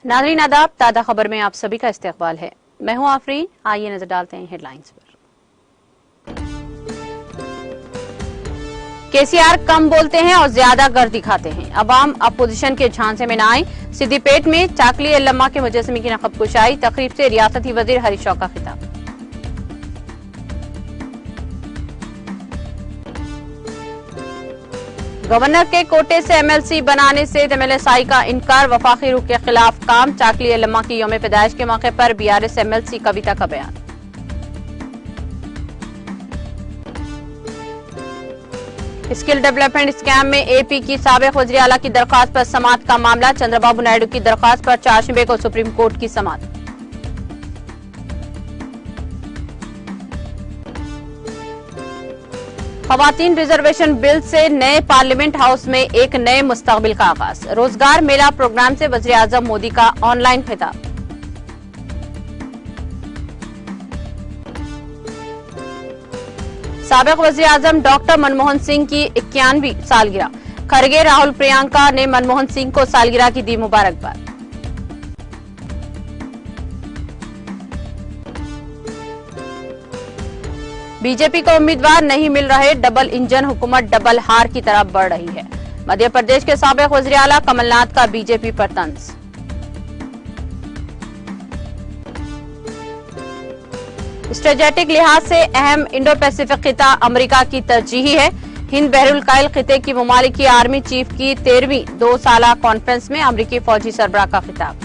नाज़रीन आदाब, ताज़ा खबर में आप सभी का इस्तकबाल है। मैं हूं आफरीन। आइए नजर डालते हैं हेडलाइंस पर। केसीआर कम बोलते हैं और ज्यादा कर दिखाते हैं। अवाम अपोजिशन के झांसे में न आए। सिद्दीपेट में चाकली एल्लम्मा के मुजस्समे की नक़ब कुशाई तकरीब से रियासती वजीर हरीश राव का खिताब। गवर्नर के कोटे से एमएलसी बनाने से एमएलएसआई का इनकार। वफाकी रुख के खिलाफ काम। चाकली एल्लम्मा की यौम पैदाइश के मौके पर बीआरएस एमएलसी कविता का बयान। स्किल डेवलपमेंट स्कैम में एपी की साबिक वज़ीर आला की दरख्वास्त पर समाअत का मामला। चंद्रबाबू नायडू की दरख्वास्त पर 4 शंबे को सुप्रीम कोर्ट की समाअत। खवातीन रिजर्वेशन बिल से नए पार्लियामेंट हाउस में एक नए मुस्तकबिल का आगाज। रोजगार मेला प्रोग्राम से वज़ीर आज़म मोदी का ऑनलाइन खिताब। साबिक वज़ीर आज़म डॉक्टर मनमोहन सिंह की 91वीं सालगिरह। खरगे, राहुल, प्रियंका ने मनमोहन सिंह को सालगिरह की दी मुबारकबाद। बीजेपी को उम्मीदवार नहीं मिल रहे। डबल इंजन हुकूमत डबल हार की तरफ बढ़ रही है। मध्य प्रदेश के साबिक वज़ीर आला कमलनाथ का बीजेपी पर तंज। स्ट्रेटेजिक लिहाज से अहम इंडो पैसिफिक खिता अमेरिका की तरजीही है। हिंद बहरुल कायल खिते की ममालिक की आर्मी चीफ की 13वीं 2 साला कॉन्फ्रेंस में अमेरिकी फौजी सरबराह का खिताब।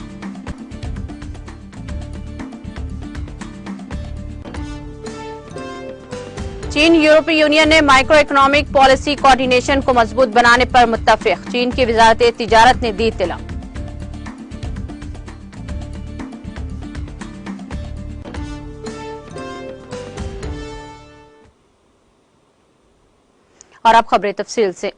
चीन यूरोपीय यूनियन ने माइक्रो इकोनॉमिक पॉलिसी कोऑर्डिनेशन को मजबूत बनाने पर मुत्तफिक। चीन की वजारत तिजारत ने दी इत्तला। और अब खबरें तफसील से।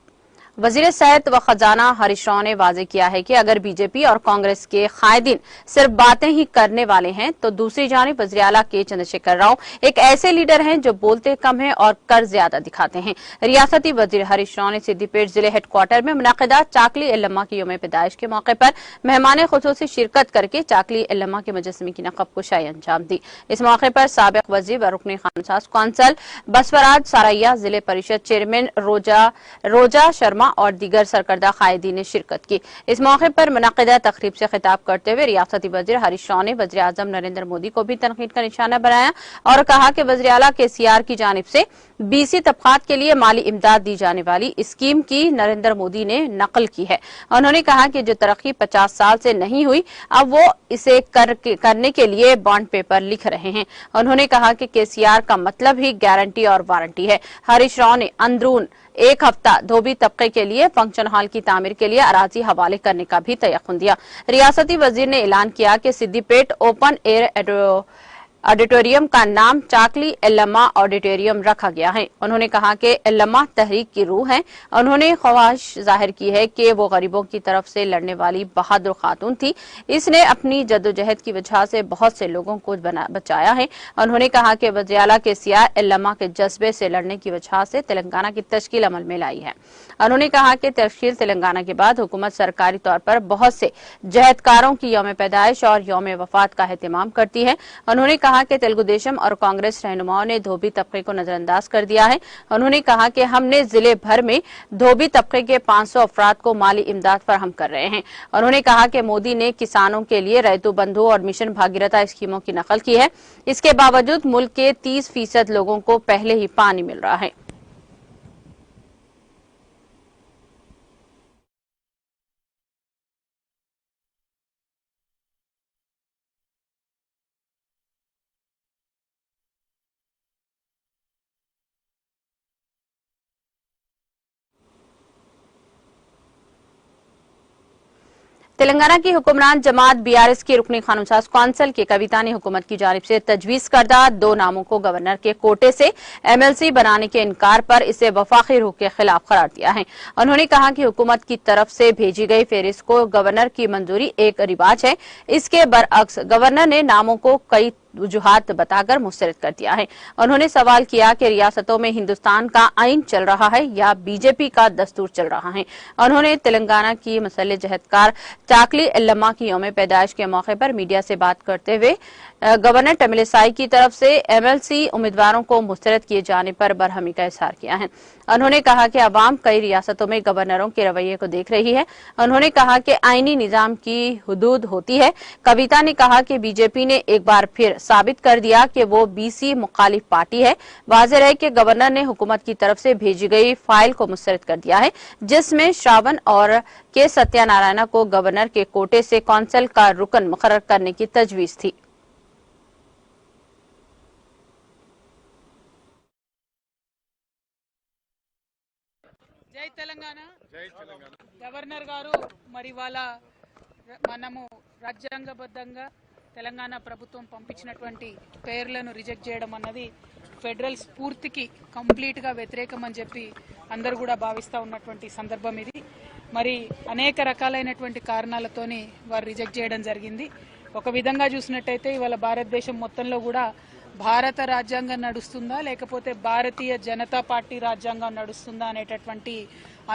वजीर सेहत व खजाना हरीश राव ने वाजे किया है कि अगर बीजेपी और कांग्रेस के कायदीन सिर्फ बातें ही करने वाले हैं तो दूसरी जानिब वज़ीर आला के चंद्रशेखर राव एक ऐसे लीडर हैं जो बोलते कम हैं और कर ज्यादा दिखाते हैं। रियासती वजीर हरीश राव ने सिद्दीपेट जिले हेडक्वार्टर में मुनाकिदा चाकली एल्लम्मा की यौम पैदाइश के मौके पर मेहमान खुसूसी शिरकत करके चाकली एल्लम्मा के मुजस्समे की नक़ब कुशाई अंजाम दी। इस मौके पर साबिक वजीर व रुकन खानसाज कौंसल बसवराज सारैया, जिले परिषद चेयरमैन रोजा शर्मा और दीगर सरकर्दा कायदीन ने शिरकत की। इस मौके पर मुनाकिदा तकरीब से खिताब करते हुए रियासती वजीर हरीश राव ने वज़ीर आज़म नरेंद्र मोदी को भी तनकीद का निशाना बनाया और कहा कि वज़ीर आला केसीआर की जानिब से बीसी तबकात के लिए माली इमदाद दी जाने वाली स्कीम की नरेंद्र मोदी ने नकल की है। उन्होंने कहा कि जो तरक्की 50 साल से नहीं हुई, अब वो इसे करने के लिए बॉन्ड पेपर लिख रहे हैं। उन्होंने कहा कि केसीआर का मतलब ही गारंटी और वारंटी है। हरीश राव ने अंदरून 1 हफ्ता धोबी तबके के लिए फंक्शन हॉल की तामीर के लिए अराजी हवाले करने का भी तयक्कुन दिया। रियासती वजीर ने ऐलान किया कि सिद्दीपेट ओपन एयर ऑडिटोरियम का नाम चाकली एल्लम्मा ऑडिटोरियम रखा गया है। उन्होंने कहा कि एल्लम्मा तहरीक की रूह है। उन्होंने ख्वाहिश जाहिर की है कि वो गरीबों की तरफ से लड़ने वाली बहादुर खातून थी। इसने अपनी जद्दोजहद की वजह से बहुत से लोगों को बचाया है। उन्होंने कहा कि वज़ीर आला केसीआर एल्लम्मा के जज्बे से लड़ने की वजह से तेलंगाना की तश्कील अमल में लाई है। उन्होंने कहा कि तश्कील तेलंगाना के बाद हुकूमत सरकारी तौर पर बहुत से जहदकारों की यौम पैदाइश और यौम वफात का एहतमाम करती है। उन्होंने कहा कि तेलुगु देशम और कांग्रेस रहनुमाओं ने धोबी तबके को नजरअंदाज कर दिया है। उन्होंने कहा कि हमने जिले भर में धोबी तबके के 500 अफराद को माली इमदाद फराहम कर रहे हैं। उन्होंने कहा कि मोदी ने किसानों के लिए रैतु बंधु और मिशन भागीरथ स्कीमों की नकल की है। इसके बावजूद मुल्क के 30% लोगों को पहले ही पानी मिल रहा है। तेलंगाना की हुक्मरान जमात बीआरएस की रुकनी खानसाज कौंसल के कविता ने हुकूमत की जानिब से तजवीज करदा 2 नामों को गवर्नर के कोटे से एमएलसी बनाने के इनकार पर इसे वफाकी रुख के खिलाफ करार दिया है। उन्होंने कहा कि हुकूमत की तरफ से भेजी गई फेरिस्त को गवर्नर की मंजूरी एक रिवाज है। इसके बरअक्स गवर्नर ने नामों को कई वजूहात बताकर मुस्तरद कर दिया है। उन्होंने सवाल किया कि रियासतों में हिंदुस्तान का आइन चल रहा है या बीजेपी का दस्तूर चल रहा है। उन्होंने तेलंगाना की मसले जहदकार चाकली एल्लम्मा की यौम पैदाइश के मौके पर मीडिया से बात करते हुए गवर्नर तमिलिसाई की तरफ से एमएलसी उम्मीदवारों को मुस्तरद किए जाने पर बरहमी का इजहार किया है। उन्होंने कहा कि अवाम कई रियासतों में गवर्नरों के रवैये को देख रही है। उन्होंने कहा कि आईनी निजाम की हुदूद होती है। कविता ने कहा कि बीजेपी ने एक बार फिर साबित कर दिया कि वो बीसी मुखालिफ पार्टी है। वाज़ेह है कि गवर्नर ने हुकूमत की तरफ से भेजी गई फाइल को मुस्तरद कर दिया है, जिसमें श्रावण और के सत्यानारायण को गवर्नर के कोटे से कौंसिल का रुकन मुकर्रर करने की तजवीज थी। జై తెలంగాణ గవర్నర్ గారు మరి వాళ్ళ మనము రాజ్యాంగబద్ధంగా తెలంగాణ ప్రభుత్వం పంపించినటువంటి పేర్లను రిజెక్ట్ చేయడం అన్నది ఫెడరల్ స్ఫూర్తికి కంప్లీట్ గా వ్యతిరేకమని చెప్పి అందరూ కూడా భావిస్తా ఉన్నటువంటి సందర్భం ఇది. మరి అనేక రకాలైనటువంటి కారణాలతోని వారు రిజెక్ట్ చేయడం జరిగింది. ఒక విధంగా చూసినట్టయితే ఇవాళ భారతదేశం మొత్తంలో కూడా భారత రాజ్యాంగం నడుస్తుందా లేకపోతే భారతీయ జనతా పార్టీ రాజ్యాంగం నడుస్తుందా అనేటటువంటి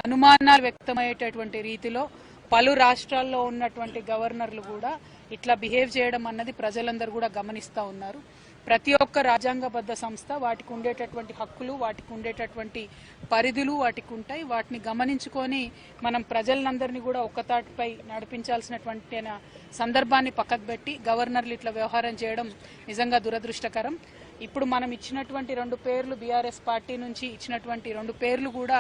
అనుమానాలు వ్యక్తమయ్యేటటువంటి రీతిలో పలు రాష్ట్రాల్లో ఉన్నటువంటి గవర్నర్లు కూడా ఇట్లా బిహేవ్ చేయడం అన్నది ప్రజలందరూ కూడా గమనిస్తా ఉన్నారు. ప్రతి ఒక్క రాజ్యాంగబద్ధ సంస్థ వాటికి ఉండేటటువంటి హక్కులు, వాటికి ఉండేటటువంటి పరిధులు వాటికి ఉంటాయి. వాటిని గమనించుకొని మనం ప్రజలందరినీ కూడా ఒక్కతాటిపై నడిపించాల్సినటువంటి సందర్భాన్ని పక్కకు పెట్టి గవర్నర్లు ఇట్లా వ్యవహారం చేయడం నిజంగా దురదృష్టకరం. ఇప్పుడు మనం ఇచ్చినటువంటి 2 పేర్లు బీఆర్ఎస్ పార్టీ నుంచి ఇచ్చినటువంటి 2 పేర్లు కూడా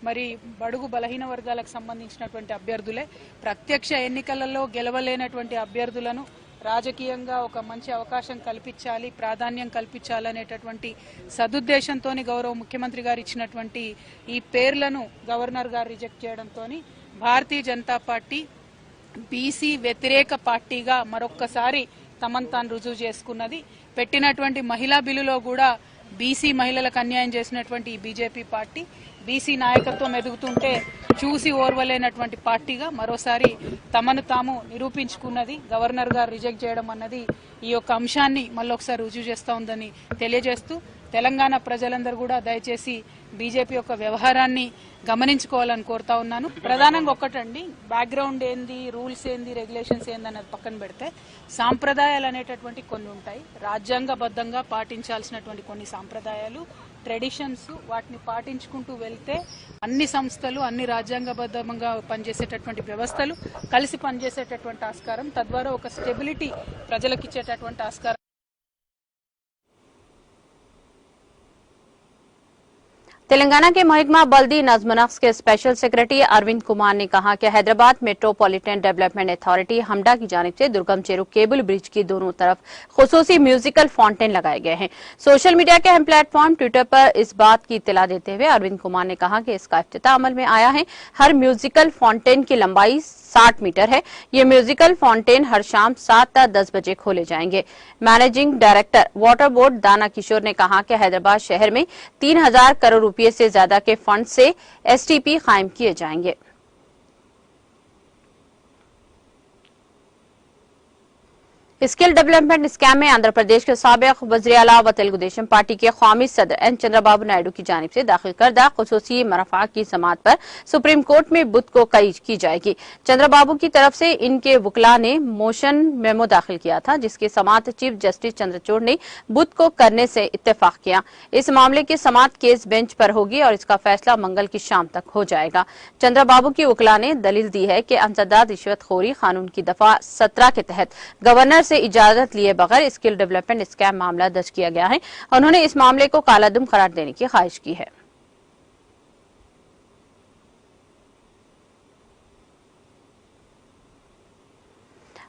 మరి బడుగు బలహీన వర్గాలకు సంబంధించినటువంటి అభ్యర్థులే. ప్రత్యక్ష ఎన్నికలలో గెలవలేనటువంటి అభ్యర్థులను రాజకీయంగా ఒక మంచి అవకాశం కల్పించాలి, ప్రాధాన్యం కల్పించాలనేటటువంటి సదుద్దేశంతో గౌరవ ముఖ్యమంత్రి గారు ఇచ్చినటువంటి ఈ పేర్లను గవర్నర్ గారు రిజెక్ట్ చేయడంతో భారతీయ జనతా పార్టీ బీసీ వ్యతిరేక పార్టీగా మరొక్కసారి తమను తాను రుజువు చేసుకున్నది. పెట్టినటువంటి మహిళా బిల్లులో కూడా బీసీ మహిళలకు అన్యాయం చేసినటువంటి ఈ బీజేపీ పార్టీ బీసీ నాయకత్వం ఎదుగుతుంటే చూసి ఓర్వలేనటువంటి పార్టీగా మరోసారి తమను తాము నిరూపించుకున్నది. గవర్నర్ గారు రిజెక్ట్ చేయడం అన్నది ఈ యొక్క అంశాన్ని మళ్ళొకసారి రుజువు చేస్తా ఉందని తెలియజేస్తూ తెలంగాణ ప్రజలందరూ కూడా దయచేసి బీజేపీ యొక్క వ్యవహారాన్ని గమనించుకోవాలని కోరుతా ఉన్నాను. ప్రధానంగా ఒక్కటండి, బ్యాక్గ్రౌండ్ ఏంది, రూల్స్ ఏంది, రెగ్యులేషన్స్ ఏంది అన్నది పక్కన పెడితే సాంప్రదాయాలు అనేటటువంటి కొన్ని ఉంటాయి. రాజ్యాంగబద్ధంగా పాటించాల్సినటువంటి కొన్ని సాంప్రదాయాలు, ట్రెడిషన్స్, వాటిని పాటించుకుంటూ వెళ్తే అన్ని సంస్థలు, అన్ని రాజ్యాంగబద్ధంగా పనిచేసేటటువంటి వ్యవస్థలు కలిసి పనిచేసేటటువంటి ఆస్కారం, తద్వారా ఒక స్టెబిలిటీ ప్రజలకు ఇచ్చేటటువంటి ఆస్కారం. तेलंगाना के महकमा बल्दी नज़्म-ओ-नक्श के स्पेशल सेक्रेटरी अरविंद कुमार ने कहा कि हैदराबाद मेट्रोपॉलिटन डेवलपमेंट अथॉरिटी हमडा की जानिब से दुर्गम चेरू केबल ब्रिज की दोनों तरफ खुसूसी म्यूजिकल फाउंटेन लगाए गए हैं। सोशल मीडिया के अहम प्लेटफॉर्म ट्विटर पर इस बात की इत्तला देते हुए अरविंद कुमार ने कहा कि इसका इफ्तिताह अमल में आया है। हर म्यूजिकल फाउंटेन की लंबाई 60 मीटर है। ये म्यूजिकल फाउंटेन हर शाम 7 या 10 बजे खोले जाएंगे। मैनेजिंग डायरेक्टर वाटर बोर्ड दाना किशोर ने कहा कि हैदराबाद शहर में 3000 करोड़ रुपये से ज्यादा के फंड से एसटीपी कायम किए जाएंगे। स्किल डेवलपमेंट स्कैम में आंध्र प्रदेश के साबिक वज़ीर आला व तेलुगु देशम पार्टी के कौमी सदर एन चंद्रबाबू नायडू की जानिब से दाखिल करदा खुसूसी मरफ़ात की समाअत पर सुप्रीम कोर्ट में बुध को कई की जाएगी। चंद्रबाबू की तरफ से इनके वकला ने मोशन मेमो दाखिल किया था, जिसकी समाअत चीफ जस्टिस चंद्रचूड़ ने बुध को करने से इत्तेफाक किया। इस मामले की समाअत केस बेंच पर होगी और इसका फैसला मंगल की शाम तक हो जाएगा। चंद्रबाबू की वकला ने दलील दी है कि अंसदाद रिश्वतखोरी कानून की दफा 17 के तहत गवर्नर से इजाजत लिए बगैर स्किल डेवलपमेंट स्कैम मामला दर्ज किया गया है। उन्होंने इस मामले को कालादम करार देने की ख्वाहिश की है।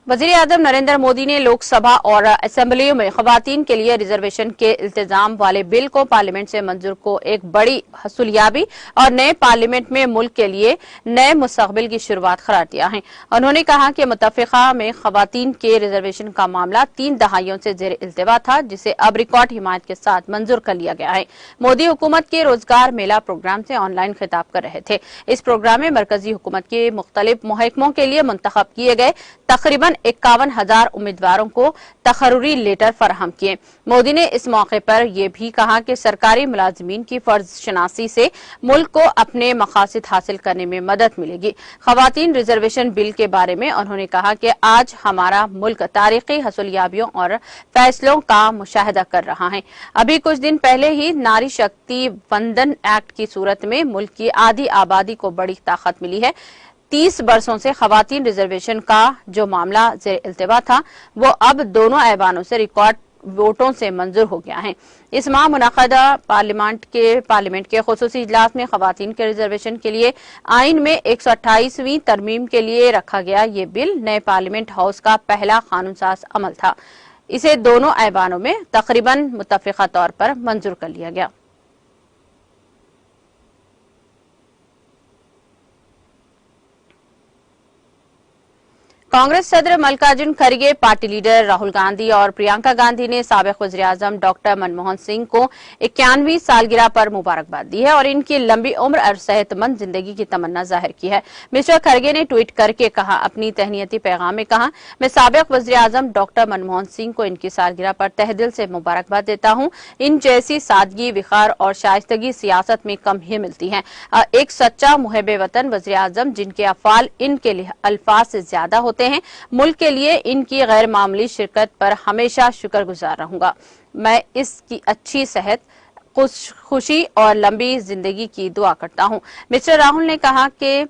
वज़ीर आज़म नरेंद्र मोदी ने लोकसभा और असेंबलियों में खवातीन के लिए रिजर्वेशन के इल्तिजाम वाले बिल को पार्लियामेंट से मंजूर को एक बड़ी हसूलियाबी और नए पार्लियामेंट में मुल्क के लिए नए मुस्तकबिल की शुरुआत करार दिया है। उन्होंने कहा कि मुतफ़िक़ा में खवातीन के रिजर्वेशन का मामला 3 दहाइयों से ज़ेर इल्तिवा था, जिसे अब रिकॉर्ड हिमायत के साथ मंजूर कर लिया गया है। मोदी हुकूमत के रोजगार मेला प्रोग्राम से ऑनलाइन खिताब कर रहे थे। इस प्रोग्राम में मरकजी हुकूमत के मुख्तलिफ महकमों के लिए मुंतखब किए गए तकरीबन 51,000 उम्मीदवारों को तकर्रुरी लेटर फराहम किए। मोदी ने इस मौके पर यह भी कहा कि सरकारी मुलाजिमीन की फर्ज शनासी से मुल्क को अपने मकासद हासिल करने में मदद मिलेगी। खवातीन रिजर्वेशन बिल के बारे में उन्होंने कहा कि आज हमारा मुल्क तारीखी हसूलियाबियों और फैसलों का मुशाहिदा कर रहा है। अभी कुछ दिन पहले ही नारी शक्ति वंदन एक्ट की सूरत में मुल्क की आधी आबादी को बड़ी ताकत मिली है। 30 बरसों से खवातीन रिजर्वेशन का जो मामला ज़ेर इल्तिवा था वो अब दोनों ऐवानों से रिकॉर्ड वोटों से मंजूर हो गया है। इस माह मुनक़दा पार्लियामेंट के खुसूसी इजलास में खवातीन के रिजर्वेशन के लिए आइन में 128वीं तरमीम के लिए रखा गया ये बिल नए पार्लियामेंट हाउस का पहला कानून साज अमल था। इसे दोनों ऐवानों में तकरीबन मुत्तफ़िक़ा तौर पर मंजूर कर लिया गया। कांग्रेस सदर मल्लिकार्जुन खड़गे, पार्टी लीडर राहुल गांधी और प्रियंका गांधी ने साबिक वज़ीर-ए-आज़म डॉक्टर मनमोहन सिंह को 91वीं सालगिरह पर मुबारकबाद दी है और इनकी लंबी उम्र और सेहतमंद जिंदगी की तमन्ना जाहिर की है। मिस्टर खड़गे ने ट्वीट करके कहा, अपनी तहनीती पैगाम में कहा, मैं साबिक वज़ीर-ए-आज़म डॉक्टर मनमोहन सिंह को इनकी सालगिरह पर तहे से मुबारकबाद देता हूँ। इन जैसी सादगी, विखार और शाइस्तगी सियासत में कम ही मिलती है। एक सच्चा मुहिब वतन वज़ीर-ए-आज़म जिनके अफ़ाल इनके अल्फाज से ज्यादा होते हैं। मुल्क के लिए इनकी गैर मामूली शिरकत पर हमेशा शुक्रगुजार रहूंगा। मैं इसकी अच्छी सेहत, खुशी और लंबी जिंदगी की दुआ करता हूं। मिस्टर राहुल ने कहा कि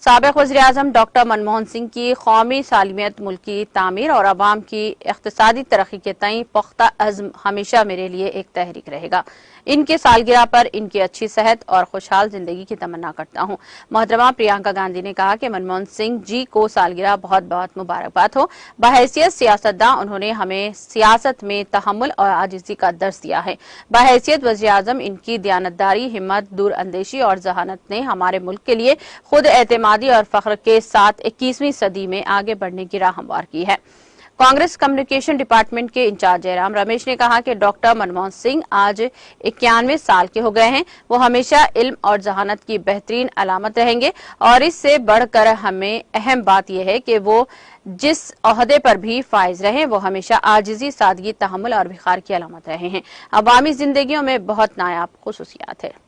साबिक वज़ीर-ए-आज़म डॉक्टर मनमोहन सिंह की कौमी सालिमियत, मुल्क की तामीर और अवाम की इक़्तिसादी तरक्की के तई पुख्ता अज़्म हमेशा मेरे लिए एक तहरीक रहेगा। इनके सालगिरह पर इनकी अच्छी सेहत और खुशहाल जिंदगी की तमन्ना करता हूँ। मोहतरमा प्रियंका गांधी ने कहा कि मनमोहन सिंह जी को सालगिरह बहुत बहुत मुबारकबाद हो। बहैसियत सियासतदान उन्होंने हमें सियासत में तहम्मुल और आजिज़ी का दर्स दिया है। बहैसियत वज़ीर-ए-आज़म इनकी दयानतदारी, हिम्मत, दूरअंदेशी और जहानत ने हमारे मुल्क के लिए खुद एतमादी और फख्र के साथ 21वीं सदी में आगे बढ़ने की राह हमवार की है। कांग्रेस कम्युनिकेशन डिपार्टमेंट के इंचार्ज जयराम रमेश ने कहा कि डॉक्टर मनमोहन सिंह आज 91 साल के हो गए हैं। वो हमेशा इल्म और जहानत की बेहतरीन अलामत रहेंगे और इससे बढ़कर हमें अहम बात यह है कि वो जिस ओहदे पर भी फाइज रहे वो हमेशा आजिज़ी, सादगी, तहम्मुल और विखार की अलामत रहे हैं। अवामी जिंदगियों में बहुत नायाब खुसूसियात है।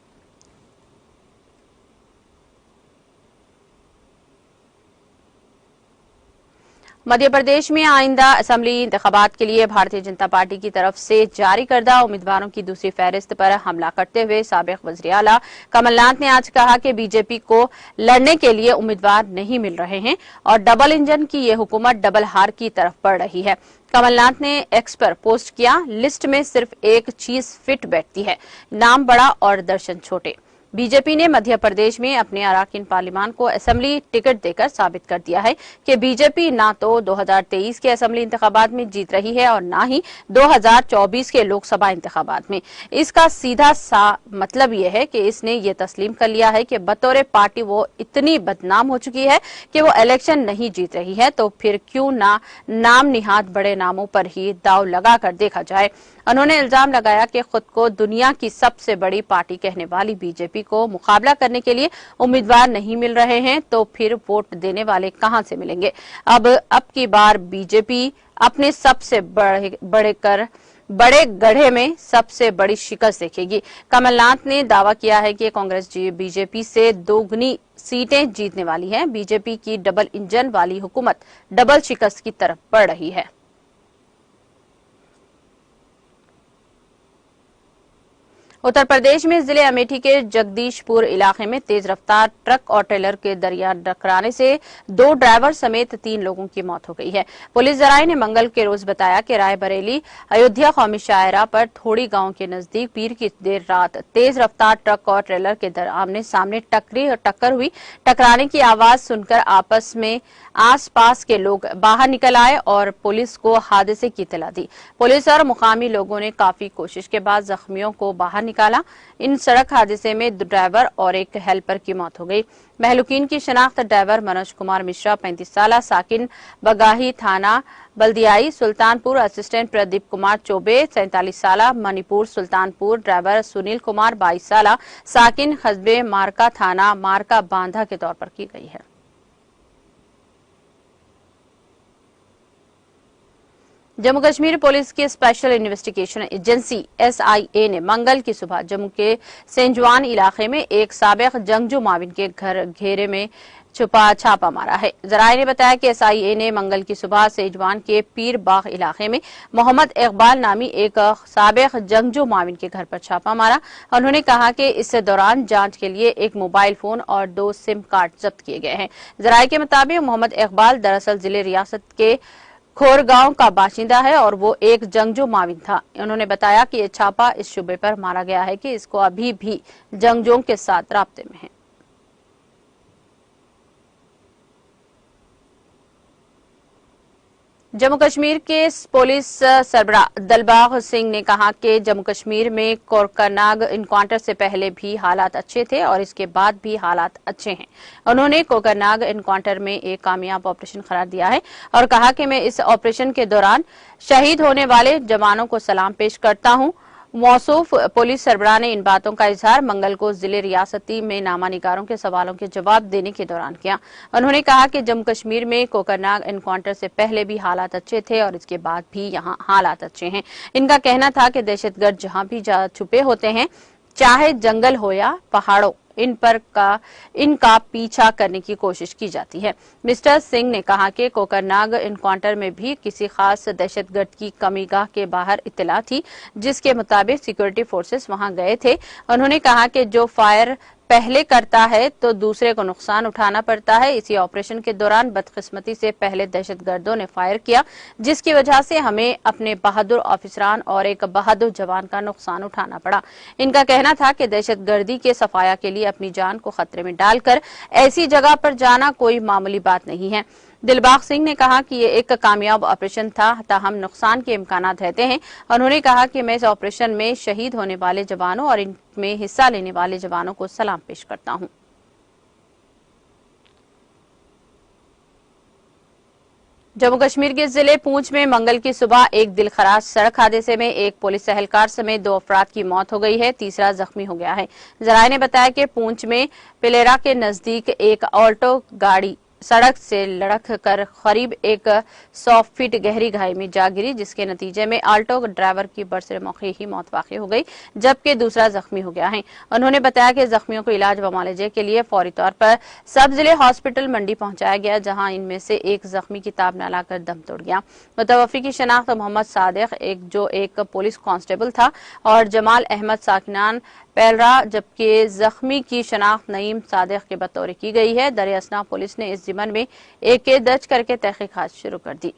मध्य प्रदेश में आइंदा असेंबली इंतखाबात के लिए भारतीय जनता पार्टी की तरफ से जारी करदा उम्मीदवारों की दूसरी फहरिस्त पर हमला करते हुए साबिक वज़ीर आला कमलनाथ ने आज कहा कि बीजेपी को लड़ने के लिए उम्मीदवार नहीं मिल रहे हैं और डबल इंजन की ये हुकूमत डबल हार की तरफ बढ़ रही है। कमलनाथ ने एक्स पर पोस्ट किया, लिस्ट में सिर्फ एक चीज फिट बैठती है, नाम बड़ा और दर्शन छोटे। बीजेपी ने मध्य प्रदेश में अपने अराकीन पार्लियामान को असेंबली टिकट देकर साबित कर दिया है कि बीजेपी ना तो 2023 के असेंबली इंतखाबात में जीत रही है और ना ही 2024 के लोकसभा इंतखाबात में। इसका सीधा सा मतलब यह है कि इसने ये तस्लीम कर लिया है कि बतौर पार्टी वो इतनी बदनाम हो चुकी है कि वो इलेक्शन नहीं जीत रही है, तो फिर क्यों ना नाम निहात बड़े नामों पर ही दाव लगा कर देखा जाए। उन्होंने इल्जाम लगाया कि खुद को दुनिया की सबसे बड़ी पार्टी कहने वाली बीजेपी को मुकाबला करने के लिए उम्मीदवार नहीं मिल रहे हैं, तो फिर वोट देने वाले कहां से मिलेंगे। अब की बार बीजेपी अपने सबसे बड़े गढ़े में सबसे बड़ी शिकस्त देखेगी। कमलनाथ ने दावा किया है कि कांग्रेस बीजेपी से दोगुनी सीटें जीतने वाली है। बीजेपी की डबल इंजन वाली हुकूमत डबल शिकस्त की तरफ बढ़ रही है। उत्तर प्रदेश में जिले अमेठी के जगदीशपुर इलाके में तेज रफ्तार ट्रक और ट्रेलर के दरमियान टकराने से 2 ड्राइवर समेत 3 लोगों की मौत हो गई है। पुलिस जराये ने मंगल के रोज बताया कि रायबरेली अयोध्या कौमी शाहराह पर थोड़ी गांव के नजदीक पीर की देर रात तेज रफ्तार ट्रक और ट्रेलर के आमने सामने टक्कर हुई। टकराने की आवाज सुनकर आपस में आसपास के लोग बाहर निकल आए और पुलिस को हादसे की इत्तला दी। पुलिस और मुकामी लोगों ने काफी कोशिश के बाद जख्मियों को बाहर निकाला। इन सड़क हादसे में 2 ड्राइवर और एक हेल्पर की मौत हो गई। महलूकीन की शनाख्त ड्राइवर मनोज कुमार मिश्रा 35 साल, साकिन बगाही थाना बल्दियाई सुल्तानपुर, असिस्टेंट प्रदीप कुमार चौबे 47 साल, मणिपुर सुल्तानपुर, ड्राइवर सुनील कुमार 22 साल, साकिन खजबे मारका थाना मारका बांधा के तौर पर की गई है। जम्मू कश्मीर पुलिस की स्पेशल इन्वेस्टिगेशन एजेंसी SIA ने मंगल की सुबह जम्मू के सेंजवान इलाके में एक साबिक जंगजू माविन के घर घेरे में छुपा छापा मारा है। जराये ने बताया कि SIA ने मंगल की सुबह सेजवान के पीर बाग इलाके में मोहम्मद इकबाल नामी एक साबिक जंगजू माविन के घर पर छापा मारा। उन्होंने कहा कि इस दौरान जांच के लिए एक मोबाइल फोन और 2 सिम कार्ड जब्त किए गए हैं। जराये के मुताबिक मोहम्मद इकबाल दरअसल जिले रियासत के खोरगांव का बाशिंदा है और वो एक जंगजू माविन था। उन्होंने बताया कि ये छापा इस शुबे पर मारा गया है कि इसको अभी भी जंगजुओं के साथ राब्ते में है। जम्मू कश्मीर के पुलिस सरबराह दिलबाग सिंह ने कहा कि जम्मू कश्मीर में कोकरनाग इनकाउंटर से पहले भी हालात अच्छे थे और इसके बाद भी हालात अच्छे हैं। उन्होंने कोकरनाग इनकाउंटर में एक कामयाब ऑपरेशन करार दिया है और कहा कि मैं इस ऑपरेशन के दौरान शहीद होने वाले जवानों को सलाम पेश करता हूं। मौसूफ पुलिस सरबराह ने इन बातों का इजहार मंगल को जिले रियासती में नामानिगारों के सवालों के जवाब देने के दौरान किया। उन्होंने कहा कि जम्मू कश्मीर में कोकरनाग एनकाउंटर से पहले भी हालात अच्छे थे और इसके बाद भी यहां हालात अच्छे हैं। इनका कहना था कि दहशतगर्द जहां भी छुपे होते हैं, चाहे जंगल हो या पहाड़ों, इनका पीछा करने की कोशिश की जाती है। मिस्टर सिंह ने कहा कि कोकरनाग इनकाउंटर में भी किसी खास दहशतगर्द की कमीगाह के बाहर इत्तला थी, जिसके मुताबिक सिक्योरिटी फोर्सेस वहां गए थे। उन्होंने कहा कि जो फायर पहले करता है तो दूसरे को नुकसान उठाना पड़ता है। इसी ऑपरेशन के दौरान बदकिस्मती से पहले दहशतगर्दों ने फायर किया, जिसकी वजह से हमें अपने बहादुर ऑफिसरान और एक बहादुर जवान का नुकसान उठाना पड़ा। इनका कहना था कि दहशतगर्दी के सफाया के लिए अपनी जान को खतरे में डालकर ऐसी जगह पर जाना कोई मामूली बात नहीं है। दिलबाग सिंह ने कहा कि ये एक कामयाब ऑपरेशन था, ताहम नुकसान के इम्कानात रहते हैं। उन्होंने कहा कि मैं इस ऑपरेशन में शहीद होने वाले जवानों और इनमें हिस्सा लेने वाले जवानों को सलाम पेश करता हूं। जम्मू कश्मीर के जिले पूंछ में मंगल की सुबह एक दिलखराज सड़क हादसे में एक पुलिस एहलकार समेत 2 अफराद की मौत हो गई है, तीसरा जख्मी हो गया है। जराये ने बताया कि पूंछ में पिलेरा के नजदीक एक ऑल्टो गाड़ी सड़क से लड़क कर करीब 100 फीट गहरी खाई में जा गिरी, जिसके नतीजे में ऑल्टो ड्राइवर की बरसर मौके ही मौत वाक़ई हो गई, जबकि दूसरा जख्मी हो गया है। उन्होंने बताया कि जख्मियों को इलाज व मुआवजे के लिए फौरी तौर पर सब जिले हॉस्पिटल मंडी पहुंचाया गया, जहां इनमें से एक जख्मी की ताब न लाकर दम तोड़ गया। मुतवफ़ी की शनाख्त मोहम्मद सादिक जो एक पुलिस कांस्टेबल था और जमाल अहमद साकिनान पेलरा, जबकि जख्मी की शनाख्त नईम सादिक के बतौर की गई है। दरियासना पुलिस ने इस जिमन में एक केस दर्ज करके तहकीकात शुरू कर दी।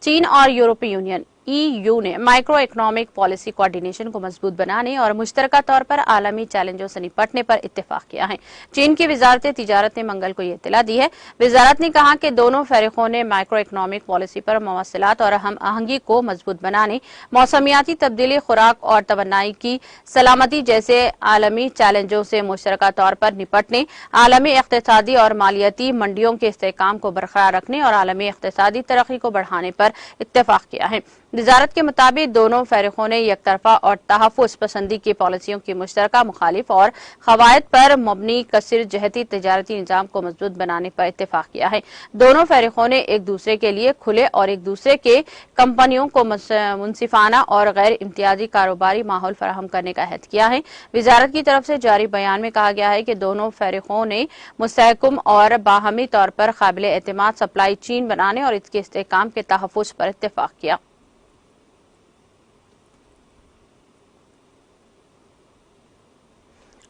चीन और यूरोपीय यूनियन EU ने माइक्रो इकोनॉमिक पॉलिसी कोऑर्डिनेशन को मजबूत बनाने और मुश्तरका तौर पर आलमी चैलेंजों से निपटने पर इत्तेफाक किया है। चीन की वजारत तिजारत ने मंगल को ये इत्तला दी है। वजारत ने कहा कि दोनों फरीकों ने माइक्रो इकोनॉमिक पॉलिसी पर मवासिलात और हम आहंगी को मजबूत बनाने, मौसमियाती तब्दीली, खुराक और तवन्नाई की सलामती जैसे आलमी चैलेंजों से मुश्तरका तौर पर निपटने, आलमी इक़्तिसादी और मालियाती मंडियों के इस्तेहकाम को बरकरार रखने और आलमी इक़्तिसादी तरक्की को बढ़ाने पर इत्तेफाक किया है। वजारत के मुताबिक दोनों फरीकों ने यकतरफा और तहफ़्फ़ुज़ पसंदी की पॉलिसियों की मुश्तरका मुखालिफ और कवायद पर मबनी कसीर जहती तिजारती निज़ाम को मजबूत बनाने पर इत्तेफाक किया है। दोनों फरीकों ने एक दूसरे के लिए खुले और एक दूसरे के कंपनियों को मुनसिफाना और गैर इम्तियाजी कारोबारी माहौल फराहम करने का अहद किया है। वजारत की तरफ से जारी बयान में कहा गया है कि दोनों फरीकों ने मुस्तहकम और बाहमी तौर पर काबिल एतमाद सप्लाई चेन बनाने और इसके इस्तेहकाम के तहफ़्फ़ुज़ पर इत्तेफाक किया।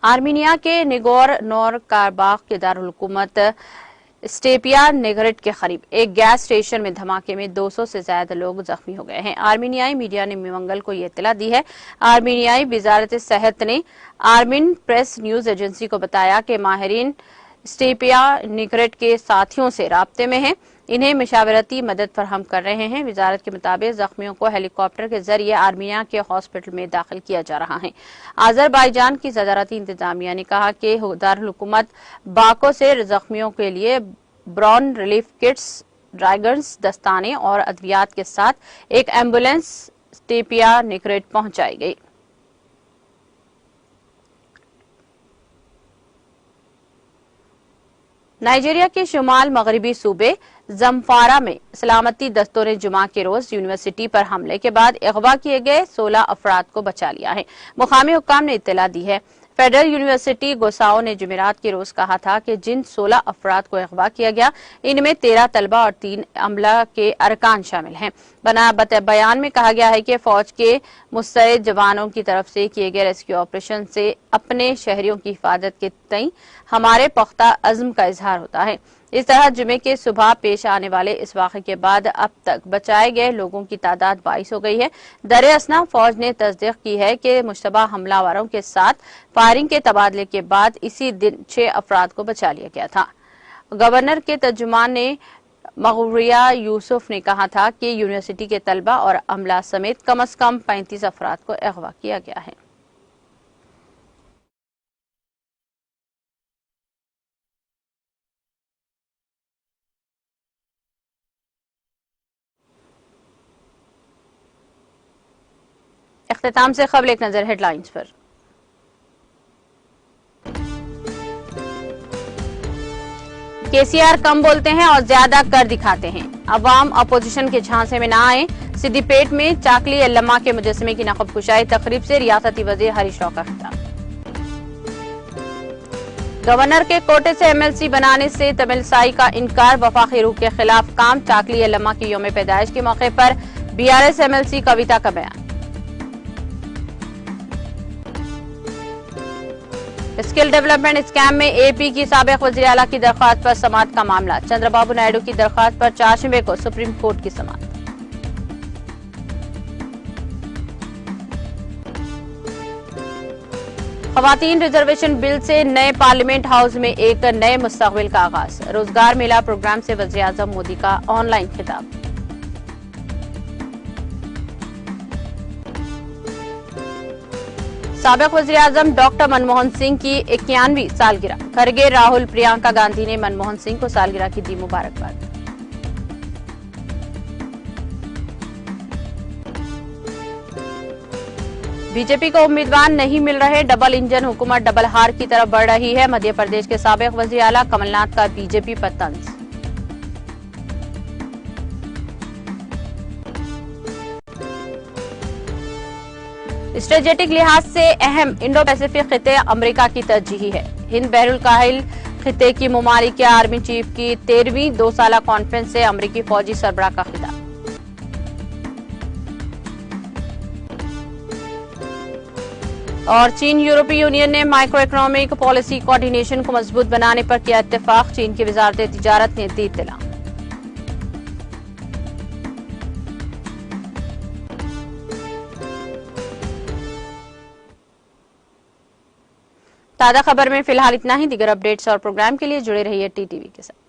आर्मीनिया के निगोर नोर कारबाख के दारुल हुकूमत स्टेपिया निगरेट के करीब एक गैस स्टेशन में धमाके में 200 से ज्यादा लोग जख्मी हो गए हैं। आर्मीनियाई मीडिया ने मंगल को ये इत्तला दी है। आर्मीनियाई वजारत सेहत ने आर्मीन प्रेस न्यूज एजेंसी को बताया कि माहिरीन स्टेपिया निगरेट के साथियों से राब्ते में हैं। इन्हें मशावरती मदद फराहम कर रहे हैं। वजारत के मुताबिक जख्मियों को हेलीकॉप्टर के जरिए आर्मीनिया के हॉस्पिटल में दाखिल किया जा रहा है। अजरबैजान की सदारती इंतजामिया ने कहा कि दारुल हुकूमत बाको से जख्मियों के लिए ब्रॉन रिलीफ किट्स, ड्रैगन्स, दस्ताने और अद्वियात के साथ एक एम्बुलेंस स्टेपिया निकरेट पहुंचाई गई। नाइजीरिया के शुमाल मगरबी सूबे जमफारा में सलामती दस्तों ने जुमा के रोज यूनिवर्सिटी पर हमले के बाद अगवा किए गए 16 अफराद को बचा लिया है। मुकामी हुक्काम ने इत्तला दी है। फेडरल यूनिवर्सिटी गोसाओ ने जुमेरात के रोज कहा था कि जिन 16 अफराद को अगवा किया गया, इनमें 13 तलबा और 3 अमला के अरकान शामिल हैं। बयान में कहा गया है कि फौज के मुस्तैद जवानों की तरफ से किए गए रेस्क्यू ऑपरेशन से अपने शहरियों की हिफाजत के तई हमारे पुख्ता अज़्म का इजहार होता है। इस तरह जुमे के सुबह पेश आने वाले इस वाक़े के बाद अब तक बचाए गए लोगों की तादाद 22 हो गई है। दर असना फौज ने तस्दीक की है कि मुश्तबा हमलावरों के साथ फायरिंग के तबादले के बाद इसी दिन 6 अफराद को बचा लिया गया था। गवर्नर के तर्जुमान ने मगरिया यूसुफ ने कहा था कि यूनिवर्सिटी के तलबा और अमला समेत कम अज कम 35 अफराद को अगवा किया गया है। इख्तिताम से खबर एक नजर हेडलाइंस पर। केसीआर कम बोलते हैं और ज्यादा कर दिखाते हैं। अवाम अपोजिशन के झांसे में न आए। सिद्दीपेट में चाकली यल्लमा के मुजस्समे की नकब कुशाई तकरीब से रियासती वजीर हरीश राव का खिताब। गवर्नर के कोटे से एमएलसी बनाने से तमिलसाई का इनकार, वफाकी रूह के खिलाफ काम। चाकली यल्लमा की यौम पैदाइश के मौके पर बीआरएस एमएलसी कविता का बयान। स्किल डेवलपमेंट स्कैम में एपी की साबिक वज़ीर आला की दरख्वास्त पर समाअत का मामला। चंद्रबाबू नायडू की दरख्वास्त पर 4 को सुप्रीम कोर्ट की समाअत। खवातीन रिजर्वेशन बिल से नए पार्लियामेंट हाउस में एक नए मुस्तकबिल का आगाज। रोजगार मेला प्रोग्राम से वज़ीर आज़म मोदी का ऑनलाइन खिताब। साबिक वज़ीर आज़म डॉक्टर मनमोहन सिंह की 91वीं सालगिरह। खरगे, राहुल, प्रियंका गांधी ने मनमोहन सिंह को सालगिरह की दी मुबारकबाद। बीजेपी को उम्मीदवार नहीं मिल रहे। डबल इंजन हुकूमत डबल हार की तरफ बढ़ रही है। मध्य प्रदेश के साबिक वज़ीर आला कमलनाथ का बीजेपी पर तंज। स्ट्रेटेजिक लिहाज से अहम इंडो पैसिफिक खिते अमेरिका की तरजीही है। हिंद बहरुल काहिल खिते की ममालिक के आर्मी चीफ की 13वीं 2 साला कॉन्फ्रेंस से अमेरिकी फौजी सरबराह का खिताब। और चीन यूरोपीय यूनियन ने माइक्रो इकोनॉमिक पॉलिसी कोऑर्डिनेशन को मजबूत बनाने पर किया इत्तेफाक। चीन की वजारत तिजारत ने दी इत्तला। ताज़ा खबर में फिलहाल इतना ही। दीगर अपडेट्स और प्रोग्राम के लिए जुड़े रहिए टीटीवी के साथ।